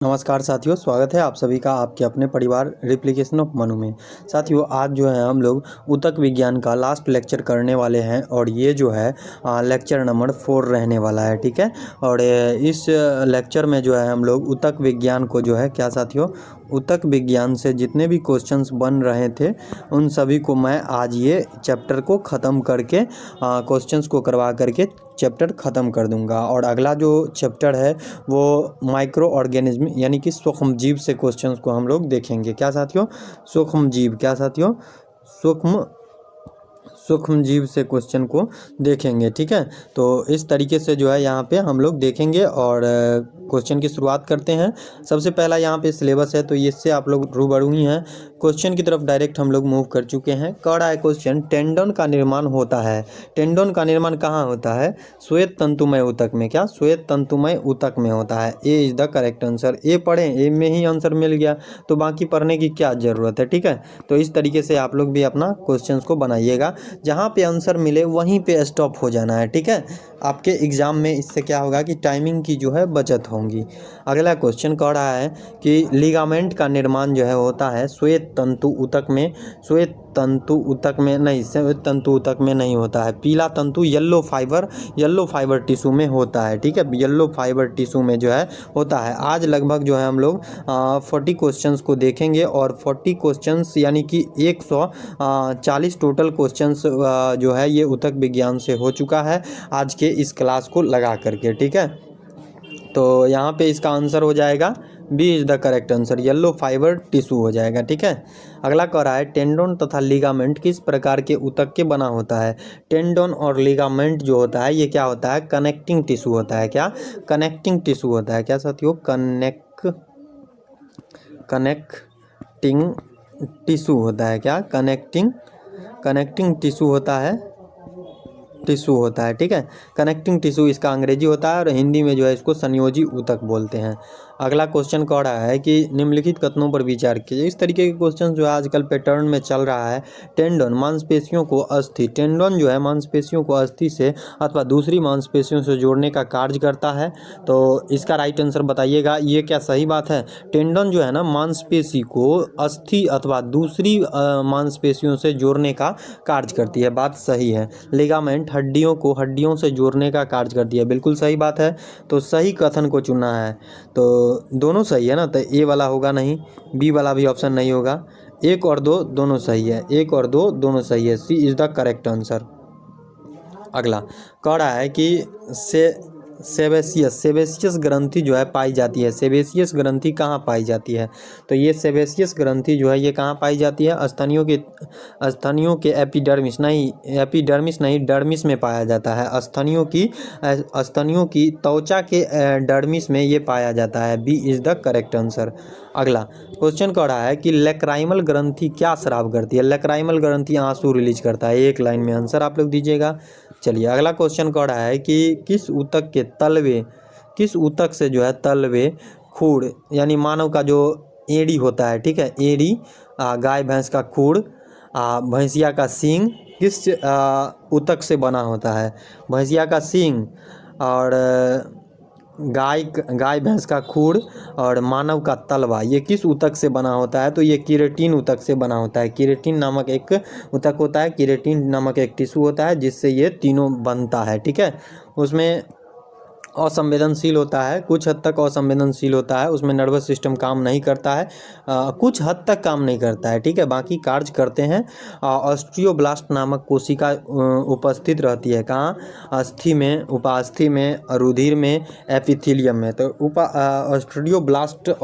नमस्कार साथियों, स्वागत है आप सभी का आपके अपने परिवार रिप्लिकेशन ऑफ मनु में। साथियों, आज जो है हम लोग ऊतक विज्ञान का लास्ट लेक्चर करने वाले हैं और ये जो है लेक्चर नंबर 4 रहने वाला है। ठीक है। और इस लेक्चर में जो है हम लोग ऊतक विज्ञान को जो है क्या साथियों, ऊतक विज्ञान से जितने भी क्वेश्चंस बन रहे थे उन सभी को मैं आज ये चैप्टर को ख़त्म करके क्वेश्चंस को करवा करके चैप्टर ख़त्म कर दूंगा। और अगला जो चैप्टर है वो माइक्रो ऑर्गेनिज्म यानी कि सूक्ष्म जीव से क्वेश्चंस को हम लोग देखेंगे। क्या साथियों, सूक्ष्म जीव। क्या साथियों, सूक्ष्म जीव से क्वेश्चन को देखेंगे। ठीक है। तो इस तरीके से जो है यहाँ पे हम लोग देखेंगे और क्वेश्चन की शुरुआत करते हैं। सबसे पहला यहाँ पे सिलेबस है तो इससे आप लोग रूबरू ही हैं। क्वेश्चन की तरफ डायरेक्ट हम लोग मूव कर चुके हैं। कह रहा है क्वेश्चन, टेंडन का निर्माण होता है। टेंडन का निर्माण कहाँ होता है? श्वेत तंतुमय ऊतक में। क्या? श्वेत तंतुमय ऊतक में होता है। ए इज द करेक्ट आंसर। ए पढ़ें, ए में ही आंसर मिल गया तो बाकी पढ़ने की क्या ज़रूरत है। ठीक है। तो इस तरीके से आप लोग भी अपना क्वेश्चन को बनाइएगा, जहाँ पे आंसर मिले वहीं पे स्टॉप हो जाना है। ठीक है। आपके एग्ज़ाम में इससे क्या होगा कि टाइमिंग की जो है बचत होगी। अगला क्वेश्चन कह रहा है कि लिगामेंट का निर्माण जो है होता है श्वेत तंतु ऊतक में। श्वेत तंतु ऊतक में नहीं, श्वेत तंतु ऊतक में नहीं होता है। पीला तंतु येलो फाइबर टिश्यू में होता है। ठीक है। येलो फाइबर टिश्यू में जो है होता है। आज लगभग जो है हम लोग 40 क्वेश्चंस को देखेंगे और 40 क्वेश्चंस यानी कि 140 टोटल क्वेश्चंस जो है ये ऊतक विज्ञान से हो चुका है आज के इस क्लास को लगा करके। ठीक है। तो यहाँ पे इसका आंसर हो जाएगा B is the correct answer, yellow fibre tissue हो जाएगा। ठीक है। अगला कह रहा है टेंडन तथा लिगामेंट किस प्रकार के ऊतक के बना होता है? टेंडन और लिगामेंट जो होता है ये क्या होता है? कनेक्टिंग टिश्यू होता है। क्या? कनेक्टिंग टिश्यू होता है। क्या साथियों? कनेक्टिंग टिश्यू होता है। क्या? कनेक्टिंग टिश्यू होता है। ठीक है। कनेक्टिंग टिश्यू इसका अंग्रेजी होता है और हिंदी में जो है इसको संयोजी ऊतक बोलते हैं। अगला क्वेश्चन कह रहा है कि निम्नलिखित कथनों पर विचार कीजिए। इस तरीके के क्वेश्चन जो है आजकल पैटर्न में चल रहा है। टेंडन मांसपेशियों को अस्थि, टेंडन जो है मांसपेशियों को अस्थि से अथवा दूसरी मांसपेशियों से जोड़ने का कार्य करता है। तो इसका राइट आंसर बताइएगा, ये क्या सही बात है? टेंडन जो है ना मांसपेशी को अस्थि अथवा दूसरी मांसपेशियों से जोड़ने का कार्य करती है। बात सही है। लिगामेंट हड्डियों को हड्डियों से जोड़ने का कार्य करती है। बिल्कुल सही बात है। तो सही कथन को चुनना है। तो दोनों सही है ना, तो ए वाला होगा नहीं, बी वाला भी ऑप्शन नहीं होगा। 1 और 2 दोनों सही है। 1 और 2 दोनों सही है। सी इज़ द करेक्ट आंसर। अगला कह रहा है कि सेबेसियस ग्रंथि जो है पाई जाती है। सेबेसियस ग्रंथि कहाँ पाई जाती है? तो ये सेबेसियस ग्रंथि जो है ये कहाँ पाई जाती है? स्तनियों के एपिडर्मिस नहीं डर्मिस में पाया जाता है। स्तनियों की त्वचा के डर्मिस में ये पाया जाता है। B is the correct answer. अगला क्वेश्चन कह रहा है कि लेक्राइमल ग्रंथि क्या स्राव करती है? लेक्राइमल ग्रंथि आंसू रिलीज करता है। एक लाइन में आंसर आप लोग दीजिएगा। चलिए अगला क्वेश्चन कह रहा है कि किस ऊतक से जो है तलवे खूड़ यानी मानव का जो एड़ी होता है। ठीक है। एड़ी, गाय भैंस का खूड़, भैंसिया का सींग किस ऊतक से बना होता है? भैंसिया का सींग और गाय भैंस का खूड़ और मानव का तलवा ये किस ऊतक से बना होता है? तो ये कीरेटिन ऊतक से बना होता है। कीरेटिन नामक एक ऊतक होता है। कीरेटिन नामक एक टिश्यू होता है जिससे ये तीनों बनता है। ठीक है। उसमें असंवेदनशील होता है, कुछ हद तक असंवेदनशील होता है। उसमें नर्वस सिस्टम काम नहीं करता है, कुछ हद तक काम नहीं करता है। ठीक है। बाकी कार्य करते हैं। ऑस्ट्रियोब्लास्ट नामक कोशिका उपस्थित रहती है। कहाँ? अस्थि में, उपास्थि में, रुधिर में, एपिथेलियम में। तो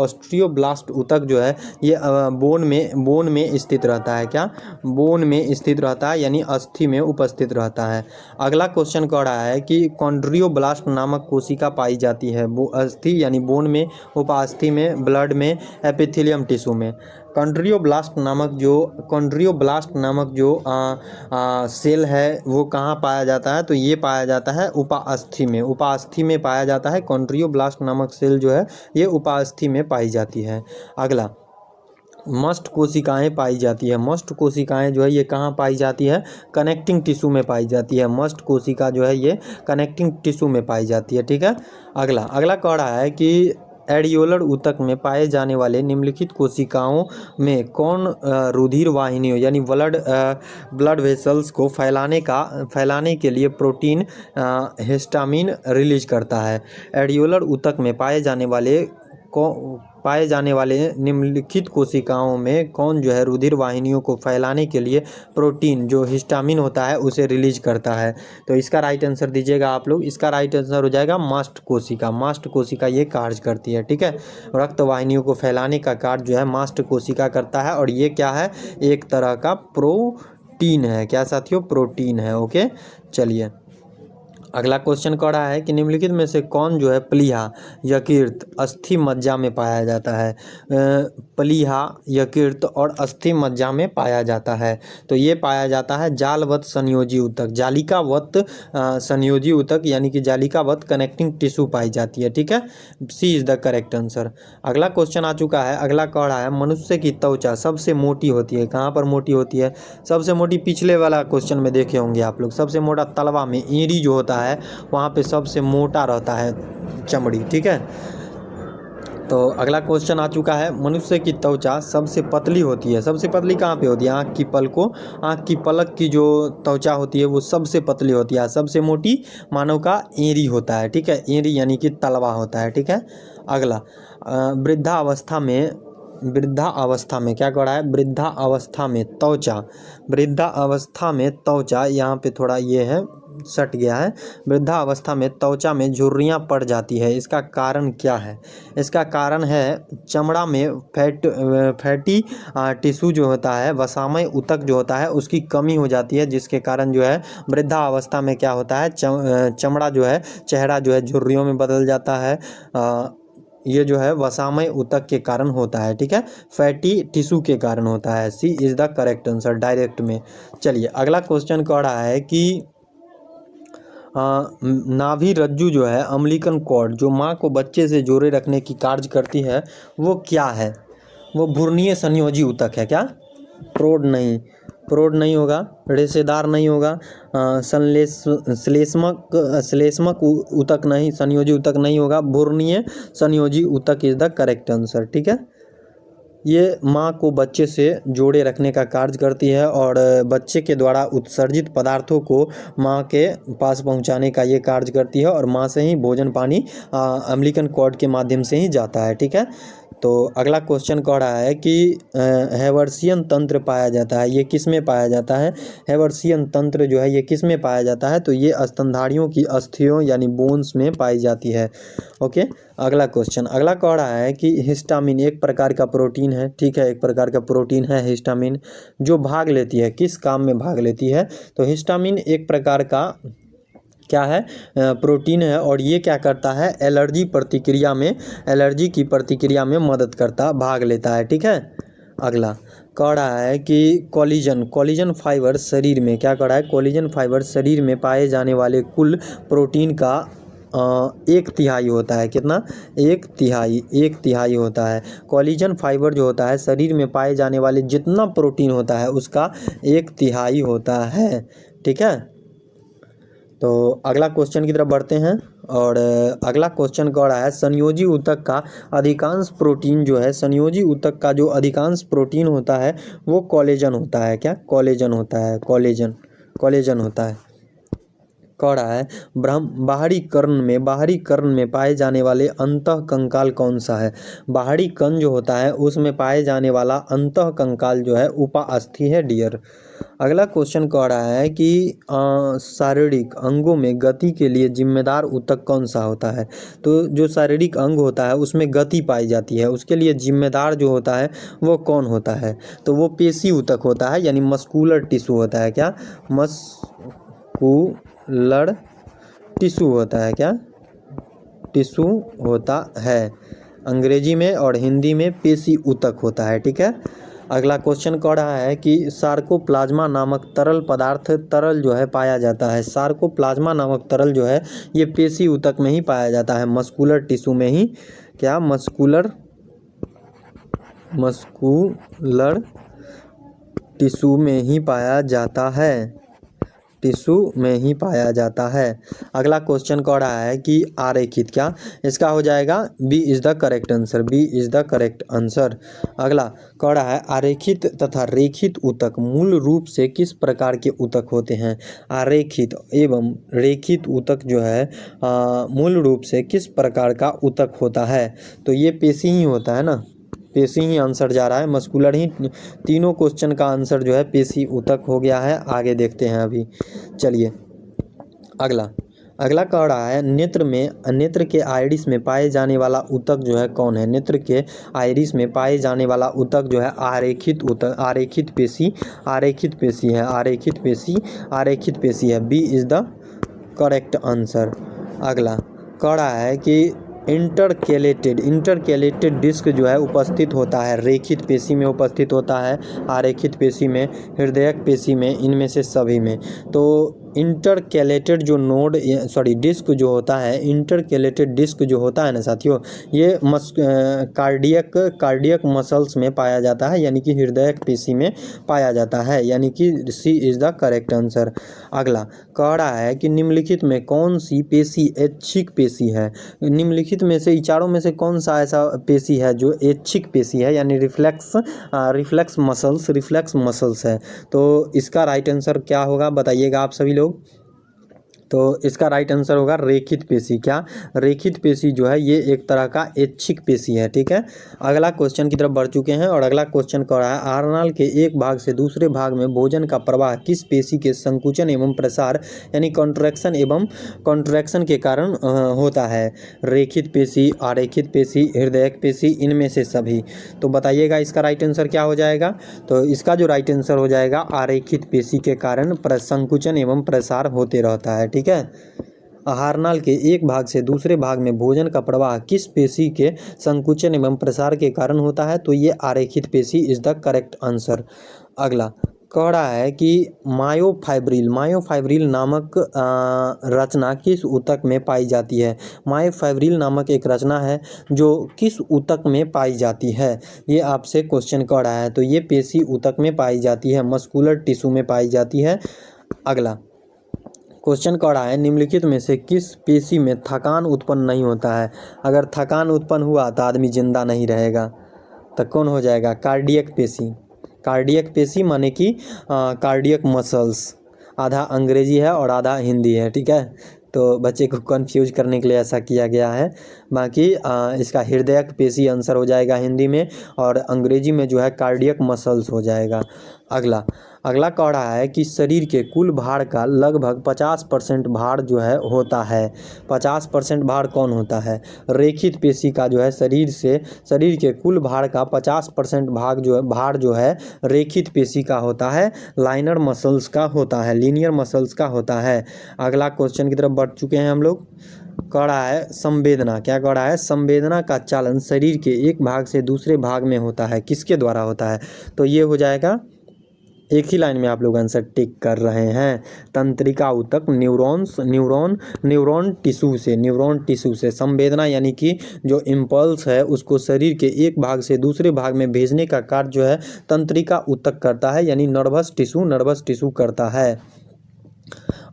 ऑस्ट्रियोब्लास्ट ऊतक जो है ये बोन में स्थित रहता है। क्या? बोन में स्थित रहता है यानी अस्थि में उपस्थित रहता है। अगला क्वेश्चन कह रहा है कि कॉन्ड्रियोब्लास्ट नामक कोशिका पाई जाती है वो अस्थि यानी बोन में, उपास्थि में, ब्लड में, एपिथेलियम टिश्यू में। कॉन्ड्रियोब्लास्ट नामक जो सेल है वो कहाँ पाया जाता है? तो ये पाया जाता है उपास्थि में। उपास्थि में पाया जाता है। कॉन्ड्रियोब्लास्ट नामक सेल जो है ये उपास्थि में पाई जाती है। अगला मस्ट कोशिकाएं पाई जाती है। मस्ट कोशिकाएं जो है ये कहाँ पाई जाती है? कनेक्टिंग टिश्यू में पाई जाती है। मस्ट कोशिका जो है ये कनेक्टिंग टिश्यू में पाई जाती है। ठीक है। अगला कह रहा है कि एडियोलर ऊतक में पाए जाने वाले निम्नलिखित कोशिकाओं में कौन रुधिर वाहिनियों यानी ब्लड वेसल्स को फैलाने के लिए प्रोटीन हिस्टामिन रिलीज करता है? एडियोलर ऊतक में पाए जाने वाले निम्नलिखित कोशिकाओं में कौन जो है रुधिर वाहिनियों को फैलाने के लिए प्रोटीन जो हिस्टामिन होता है उसे रिलीज करता है? तो इसका राइट आंसर दीजिएगा आप लोग। इसका राइट आंसर हो जाएगा मास्ट कोशिका। मास्ट कोशिका ये कार्य करती है, ठीक है। रक्त वाहिनियों को फैलाने का कार्य जो है मास्ट कोशिका करता है, और ये क्या है, एक तरह का प्रोटीन है। क्या साथियों, प्रोटीन है। ओके, चलिए अगला क्वेश्चन कह रहा है कि निम्नलिखित में से कौन जो है प्लीहा यकृत अस्थि मज्जा में पाया जाता है? प्लीहा यकृत और अस्थि मज्जा में पाया जाता है, तो ये पाया जाता है जालवत संयोजी ऊतक, जालिकावत संयोजी ऊतक यानी कि जालिकावत कनेक्टिंग टिश्यू पाई जाती है, ठीक है। C is the correct answer. अगला क्वेश्चन आ चुका है। अगला कह रहा है मनुष्य की त्वचा सबसे मोटी होती है, कहाँ पर मोटी होती है? सबसे मोटी पिछले वाला क्वेश्चन में देखे होंगे आप लोग, सबसे मोटा तलवा में, ईंड़ी जो होता है वहाँ पे सबसे मोटा रहता है चमड़ी, ठीक है। तो अगला क्वेश्चन आ चुका है। मनुष्य की त्वचा सबसे पतली होती है, सबसे पतली कहाँ पे होती है? आँख की पलक की जो त्वचा होती है वो सबसे पतली होती है। सबसे मोटी मानव का एड़ी होता है, ठीक है। एड़ी यानी कि तलवा होता है, ठीक है। अगला वृद्धावस्था में क्या कह रहा है? वृद्धावस्था में त्वचा यहाँ पे थोड़ा ये है, सट गया है। वृद्धावस्था में त्वचा में झुर्रियाँ पड़ जाती है, इसका कारण क्या है? इसका कारण है चमड़ा में फैटी टिश्यू जो होता है, वसामय ऊतक जो होता है उसकी कमी हो जाती है, जिसके कारण जो है वृद्धावस्था में क्या होता है, चमड़ा जो है, चेहरा जो है झुर्रियों में बदल जाता है। ये जो है वसामय ऊतक के कारण होता है, ठीक है, फैटी टिश्यू के कारण होता है। C is the correct answer direct में। चलिए अगला क्वेश्चन कह रहा है कि नाभि रज्जु जो है, अम्लिकन कॉर्ड जो माँ को बच्चे से जोड़े रखने की कार्य करती है, वो क्या है? वो भ्रूणीय संयोजी ऊतक है। क्या? प्रोड नहीं होगा, रेशेदार नहीं होगा, श्लेष्मक ऊतक नहीं, संयोजी ऊतक नहीं होगा, भ्रूणीय संयोजी ऊतक इज द करेक्ट आंसर, ठीक है। ये माँ को बच्चे से जोड़े रखने का कार्य करती है और बच्चे के द्वारा उत्सर्जित पदार्थों को माँ के पास पहुँचाने का ये कार्य करती है, और माँ से ही भोजन पानी अम्लिकन कॉर्ड के माध्यम से ही जाता है, ठीक है। तो अगला क्वेश्चन कह रहा है कि हैवर्सियन तंत्र पाया जाता है, ये किस में पाया जाता है? हैवर्सियन तंत्र जो है ये किस में पाया जाता है? तो ये स्तनधारियों की अस्थियों यानी बोन्स में पाई जाती है। ओके, अगला क्वेश्चन अगला कह रहा है कि हिस्टामिन एक प्रकार का प्रोटीन है, ठीक है, एक प्रकार का प्रोटीन है हिस्टामिन, जो भाग लेती है, किस काम में भाग लेती है? तो हिस्टामिन एक प्रकार का क्या है, प्रोटीन है, और ये क्या करता है, एलर्जी की प्रतिक्रिया में मदद करता, भाग लेता है, ठीक है। अगला कह रहा है कि कोलिजन फाइबर शरीर में क्या कह रहा है, कोलिजन फाइबर शरीर में पाए जाने वाले कुल प्रोटीन का 1/3 होता है। कितना? 1/3 होता है। कोलिजन फाइबर जो होता है शरीर में पाए जाने वाले जितना प्रोटीन होता है उसका 1/3 होता है, ठीक है। तो अगला क्वेश्चन की तरफ बढ़ते हैं, और अगला क्वेश्चन कह रहा है संयोजी ऊतक का अधिकांश प्रोटीन जो है, संयोजी ऊतक का जो अधिकांश प्रोटीन होता है वो कोलेजन होता है। क्या? कोलेजन होता है, कोलेजन होता है। कह रहा है बाहरी कर्ण में पाए जाने वाले अंतः कंकाल कौन सा है? बाहरी कर्ण जो होता है उसमें पाए जाने वाला अंतः कंकाल जो है उपास्थि है, डियर। अगला क्वेश्चन कह रहा है कि शारीरिक अंगों में गति के लिए जिम्मेदार ऊतक कौन सा होता है? तो जो शारीरिक अंग होता है उसमें गति पाई जाती है, उसके लिए जिम्मेदार जो होता है वो कौन होता है? तो वो पेशी ऊतक होता है, यानी मस्कुलर टिश्यू होता है। क्या? मस्कुलर टिश्यू होता है। क्या? टिश्यू होता है अंग्रेजी में, और हिंदी में पेशी ऊतक होता है, ठीक है। अगला क्वेश्चन कह रहा है कि सार्कोप्लाज्मा नामक तरल जो है पाया जाता है। सार्कोप्लाज्मा नामक तरल जो है ये पेशी ऊतक में ही पाया जाता है, मस्कुलर टिश्यू में ही। क्या? मस्कुलर टिश्यू में ही पाया जाता है, टिश्यू में ही पाया जाता है। अगला क्वेश्चन कह रहा है कि आरेखित, क्या इसका हो जाएगा B is the correct answer, B is the correct answer. अगला कह रहा है आरेखित तथा रेखित ऊतक मूल रूप से किस प्रकार के ऊतक होते हैं। आरेखित एवं रेखित ऊतक जो है मूल रूप से किस प्रकार का ऊतक होता है, तो ये पेशी ही होता है ना, पेशी ही आंसर जा रहा है, मस्कुलर ही। तीनों क्वेश्चन का आंसर जो है पेशी ऊतक हो गया है। आगे देखते हैं अभी, चलिए अगला कह रहा है नेत्र के आइरिस में पाए जाने वाला ऊतक जो है कौन है। नेत्र के आइरिस में पाए जाने वाला ऊतक जो है आरेखित ऊतक, आरेखित पेशी है, आरेखित पेशी है। B is the correct answer. अगला कह रहा है कि इंटरकेलेटेड डिस्क जो है उपस्थित होता है रेखित पेशी में, उपस्थित होता है आरेखित पेशी में, हृदयक पेशी में, इनमें से सभी में। तो इंटरकेलेटेड जो डिस्क जो होता है, इंटरकेलेटेड डिस्क जो होता है ना साथियों, ये कार्डियक मसल्स में पाया जाता है, यानी कि हृदयक पेशी में पाया जाता है, यानी कि सी इज़ द करेक्ट आंसर। अगला कह रहा है कि निम्नलिखित में कौन सी पेशी ऐच्छिक पेशी है। निम्नलिखित में से चारों में से कौन सा ऐसा पेशी है जो ऐच्छिक पेशी है, यानी रिफ्लेक्स मसल्स है। तो इसका राइट आंसर क्या होगा बताइएगा आप सभी लोग। तो इसका राइट आंसर होगा रेखित पेशी। क्या रेखित पेशी जो है ये एक तरह का ऐच्छिक पेशी है, ठीक है। अगला क्वेश्चन की तरफ बढ़ चुके हैं और अगला क्वेश्चन कह रहा है आरनाल के एक भाग से दूसरे भाग में भोजन का प्रवाह किस पेशी के संकुचन एवं प्रसार यानी कॉन्ट्रैक्शन के कारण होता है। रेखित पेशी, आरेखित पेशी, हृदयक पेशी, इनमें से सभी। तो बताइएगा इसका राइट आंसर क्या हो जाएगा। तो इसका जो राइट आंसर हो जाएगा आरेखित पेशी के कारण संकुचन एवं प्रसार होते रहता है, ठीक है। आहारनाल के एक भाग से दूसरे भाग में भोजन का प्रवाह किस पेशी के संकुचन एवं प्रसार के कारण होता है, तो ये आरेखित पेशी इज द करेक्ट आंसर। अगला कह रहा है कि मायोफाइब्रिल नामक रचना किस ऊतक में पाई जाती है। मायोफाइब्रिल नामक एक रचना है जो किस ऊतक में पाई जाती है, ये आपसे क्वेश्चन कह रहा है। तो ये पेशी ऊतक में पाई जाती है, मस्कुलर टिश्यू में पाई जाती है। अगला क्वेश्चन कह रहा है निम्नलिखित में से किस पेशी में थकान उत्पन्न नहीं होता है। अगर थकान उत्पन्न हुआ तो आदमी जिंदा नहीं रहेगा, तो कौन हो जाएगा, कार्डियक पेशी। कार्डियक पेशी माने कि कार्डियक मसल्स, आधा अंग्रेजी है और आधा हिंदी है, ठीक है। तो बच्चे को कंफ्यूज करने के लिए ऐसा किया गया है। बाकी इसका हृदयक पेशी आंसर हो जाएगा हिंदी में, और अंग्रेजी में जो है कार्डियक मसल्स हो जाएगा। अगला कह रहा है कि शरीर के कुल भार का लगभग 50% भार जो है होता है। 50% भार कौन होता है। रेखित पेशी का जो है शरीर के कुल भार का 50% भार जो है रेखित पेशी का होता है, लाइनर मसल्स का होता है, लीनियर मसल्स का होता है। अगला क्वेश्चन की तरफ बढ़ चुके हैं हम लोग। कह रहा है संवेदना, क्या कह रहा है, संवेदना का चालन शरीर के एक भाग से दूसरे भाग में होता है, किसके द्वारा होता है। तो ये हो जाएगा, एक ही लाइन में आप लोग आंसर टिक कर रहे हैं, तंत्रिका ऊतक, न्यूरॉन टिश्यू से। संवेदना यानी कि जो इम्पल्स है उसको शरीर के एक भाग से दूसरे भाग में भेजने का कार्य जो है तंत्रिका ऊतक करता है, यानी नर्वस टिश्यू करता है।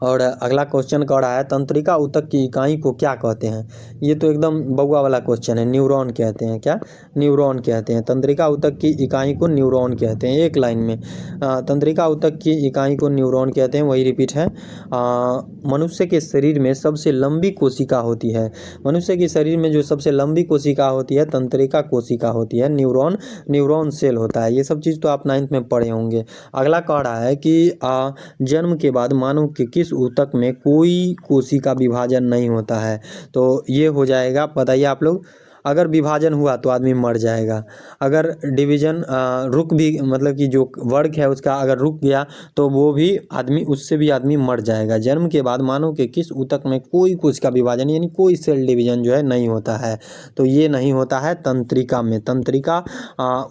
और अगला क्वेश्चन कह रहा है तंत्रिका ऊतक की इकाई को क्या कहते हैं। ये तो एकदम बउआ वाला क्वेश्चन है, न्यूरॉन कहते हैं। क्या, न्यूरॉन कहते हैं। तंत्रिका ऊतक की इकाई को न्यूरॉन कहते हैं, एक लाइन में। तंत्रिका ऊतक की इकाई को न्यूरॉन कहते हैं, वही रिपीट है। मनुष्य के शरीर में सबसे लंबी कोशिका होती है। मनुष्य के शरीर में जो सबसे लंबी कोशिका होती है तंत्रिका कोशिका होती है, न्यूरॉन सेल होता है। ये सब चीज़ तो आप 9th में पढ़े होंगे। अगला कह रहा है कि जन्म के बाद मानव के किस ऊतक में कोई कोशिका विभाजन नहीं होता है। तो ये हो जाएगा, बताइए आप लोग। अगर विभाजन हुआ तो आदमी मर जाएगा। अगर डिवीजन रुक भी, मतलब कि जो वर्ग है उसका अगर रुक गया तो वो भी आदमी, उससे भी आदमी मर जाएगा। जन्म के बाद मानव के किस ऊतक में कोई कोशिका विभाजन यानी कोई सेल डिवीजन जो है नहीं होता है। तो ये नहीं होता है तंत्रिका में। तंत्रिका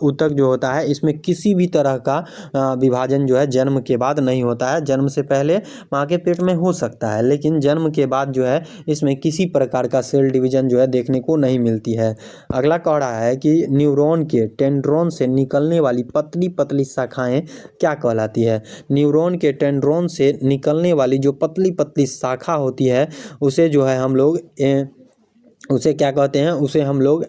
ऊतक जो होता है इसमें किसी भी तरह का विभाजन जो है जन्म के बाद नहीं होता है। जन्म से पहले माँ के पेट में हो सकता है, लेकिन जन्म के बाद जो है इसमें किसी प्रकार का सेल डिवीजन जो है देखने को नहीं मिलती है। है। अगला कह रहा है कि न्यूरॉन के टेंड्रॉन से निकलने वाली पतली पतली शाखाएं क्या कहलाती है। न्यूरॉन के टेंड्रॉन से निकलने वाली जो पतली पतली शाखा होती है उसे जो है हम लोग उसे क्या कहते हैं, उसे हम लोग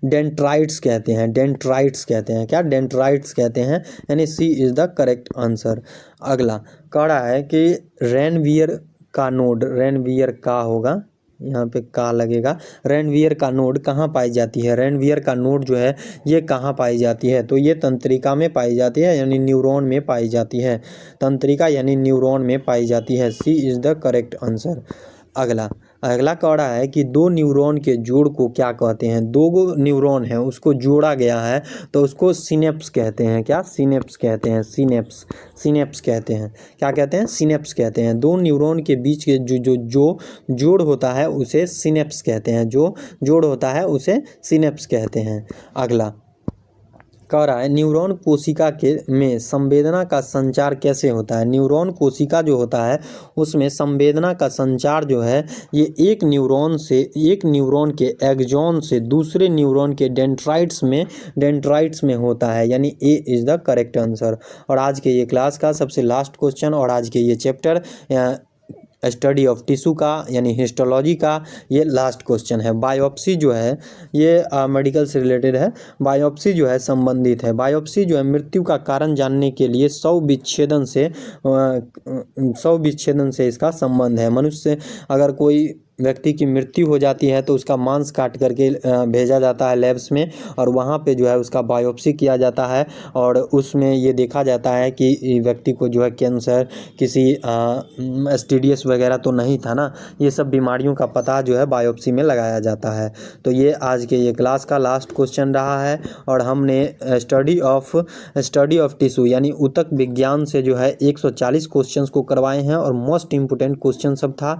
डेंड्राइट्स कहते हैं। डेंड्राइट्स कहते हैं, क्या डेंड्राइट्स कहते हैं, यानी सी इज़ द करेक्ट आंसर। अगला कह रहा है कि रेनवियर का नोड, रेनवियर का होगा, यहाँ पे का लगेगा, रेनवियर का नोड कहाँ पाई जाती है। रेनवियर का नोड जो है ये कहाँ पाई जाती है, तो ये तंत्रिका में पाई जाती है, यानी न्यूरॉन में पाई जाती है। तंत्रिका यानी न्यूरॉन में पाई जाती है, सी इज़ द करेक्ट आंसर। अगला कह रहा है कि दो न्यूरॉन के जोड़ को क्या कहते हैं। दो न्यूरॉन है उसको जोड़ा गया है तो उसको सिनेप्स कहते हैं। क्या सिनेप्स कहते हैं, सिनेप्स, सिनेप्स कहते हैं। क्या कहते हैं, सिनेप्स कहते हैं। दो न्यूरॉन के बीच के जो जोड़ होता है उसे सिनेप्स कहते हैं। जो जोड़ होता है उसे सिनेप्स कहते हैं। अगला कह रहा है न्यूरॉन कोशिका के में संवेदना का संचार कैसे होता है। न्यूरॉन कोशिका जो होता है उसमें संवेदना का संचार जो है ये एक न्यूरॉन के एक्सॉन से दूसरे न्यूरॉन के डेंड्राइट्स में होता है, यानी A is the correct answer. और आज के ये क्लास का सबसे लास्ट क्वेश्चन और आज के ये चैप्टर स्टडी ऑफ टिश्यू का यानी हिस्टोलॉजी का ये लास्ट क्वेश्चन है। बायोप्सी जो है ये मेडिकल से रिलेटेड है। बायोप्सी जो है संबंधित है। बायोप्सी जो है मृत्यु का कारण जानने के लिए शव विच्छेदन से इसका संबंध है। मनुष्य अगर कोई व्यक्ति की मृत्यु हो जाती है तो उसका मांस काट करके भेजा जाता है लैब्स में और वहाँ पे जो है उसका बायोप्सी किया जाता है और उसमें ये देखा जाता है कि व्यक्ति को जो है कैंसर, किसी STDs वगैरह तो नहीं था ना। ये सब बीमारियों का पता जो है बायोप्सी में लगाया जाता है। तो ये आज के ये क्लास का लास्ट क्वेश्चन रहा है और हमने स्टडी ऑफ टिश्यू यानी ऊतक विज्ञान से जो है 140 क्वेश्चंस को करवाए हैं और मोस्ट इम्पोर्टेंट क्वेश्चन सब था।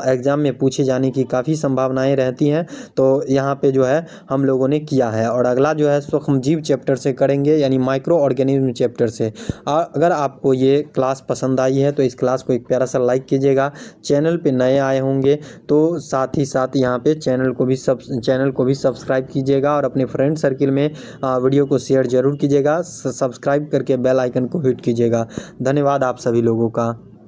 एग्ज़ाम में पूछे जाने की काफ़ी संभावनाएं रहती हैं, तो यहाँ पे जो है हम लोगों ने किया है। और अगला जो है सूक्ष्मजीव चैप्टर से करेंगे यानी माइक्रो ऑर्गेनिज्म चैप्टर से। अगर आपको ये क्लास पसंद आई है तो इस क्लास को एक प्यारा सा लाइक कीजिएगा। चैनल पे नए आए होंगे तो साथ ही साथ यहाँ पे चैनल को भी सब्सक्राइब कीजिएगा और अपने फ्रेंड सर्किल में वीडियो को शेयर ज़रूर कीजिएगा। सब्सक्राइब करके बेल आइकन को हिट कीजिएगा। धन्यवाद आप सभी लोगों का।